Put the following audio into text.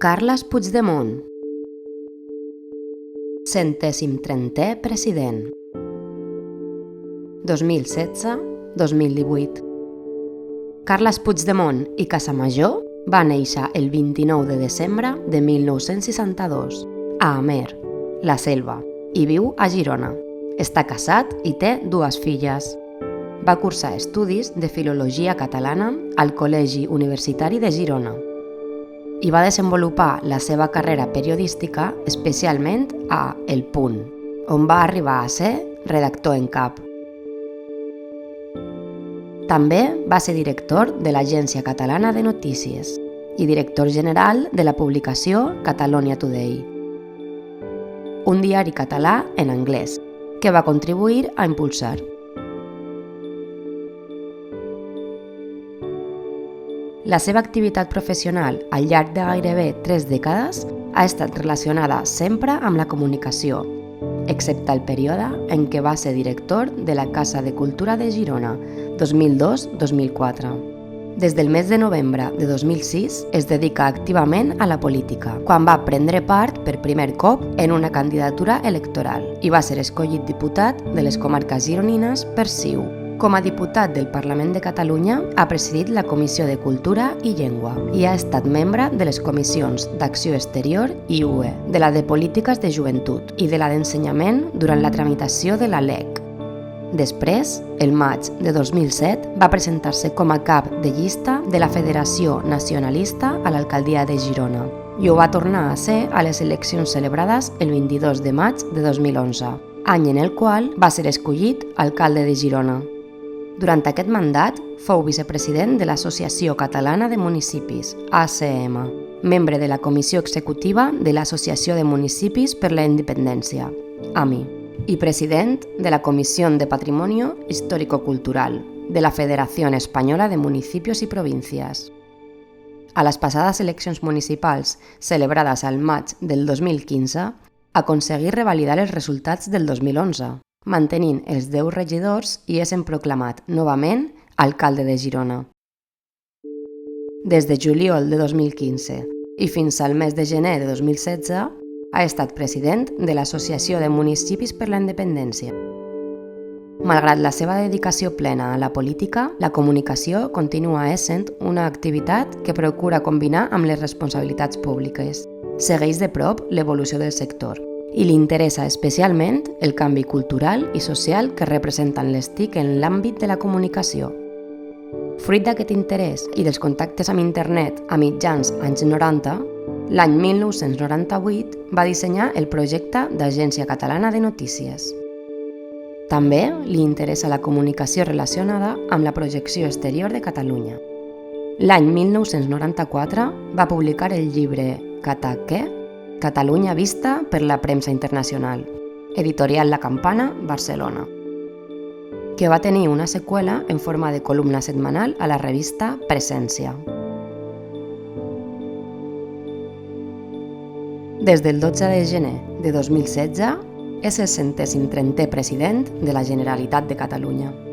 Carles Puigdemont, 130è president, 2016-2018. Carles Puigdemont i Casamajó va néixer el 29 de desembre de 1962 a Amer, la Selva, i viu a Girona. Està casat i té 2 filles. Va cursar estudis de Filologia Catalana al Col·legi Universitari de Girona i va desenvolupar la seva carrera periodística especialment a El Punt, on va arribar a ser redactor en cap. També va ser director de l'Agència Catalana de Notícies i director general de la publicació Catalonia Today, un diari català en anglès que va contribuir a impulsar. La seva activitat professional al llarg de gairebé 3 dècades ha estat relacionada sempre amb la comunicació, excepte el període en què va ser director de la Casa de Cultura de Girona, 2002-2004. Des del mes de novembre de 2006 es dedica activament a la política, quan va prendre part per primer cop en una candidatura electoral i va ser escollit diputat de les comarques gironines per CiU. Com a diputat del Parlament de Catalunya, ha presidit la Comissió de Cultura i Llengua i ha estat membre de les comissions d'Acció Exterior i UE, de la de Polítiques de Joventut i de la d'Ensenyament durant la tramitació de la LEC. Després, el maig de 2007, va presentar-se com a cap de llista de la Federació Nacionalista a l'alcaldia de Girona i ho va tornar a ser a les eleccions celebrades el 22 de maig de 2011, any en el qual va ser escollit alcalde de Girona. Durant aquest mandat, fou vicepresident de l'Associació Catalana de Municipis, ACM, membre de la Comissió Executiva de l'Associació de Municipis per la Independència, AMI, i president de la Comisión de Patrimonio Histórico-Cultural de la Federación Española de Municipios y Provincias. A les passades eleccions municipals, celebrades al maig del 2015, aconseguí revalidar els resultats del 2011, mantenint els 10 regidors i essent proclamat novament alcalde de Girona. Des de juliol de 2015 i fins al mes de gener de 2016 ha estat president de l'Associació de Municipis per la Independència. Malgrat la seva dedicació plena a la política, la comunicació continua essent una activitat que procura combinar amb les responsabilitats públiques. Segueix de prop l'evolució del sector i li interessa especialment el canvi cultural i social que representen les TIC en l'àmbit de la comunicació. Fruit d'aquest interès i dels contactes amb internet a mitjans anys 90, l'any 1998 va dissenyar el projecte d'Agència Catalana de Notícies. També li interessa la comunicació relacionada amb la projecció exterior de Catalunya. L'any 1994 va publicar el llibre Cataqué, Catalunya vista per la premsa internacional, editorial La Campana, Barcelona, que va tenir una seqüela en forma de columna setmanal a la revista Presència. Des del 12 de gener de 2016 és el 130è president de la Generalitat de Catalunya.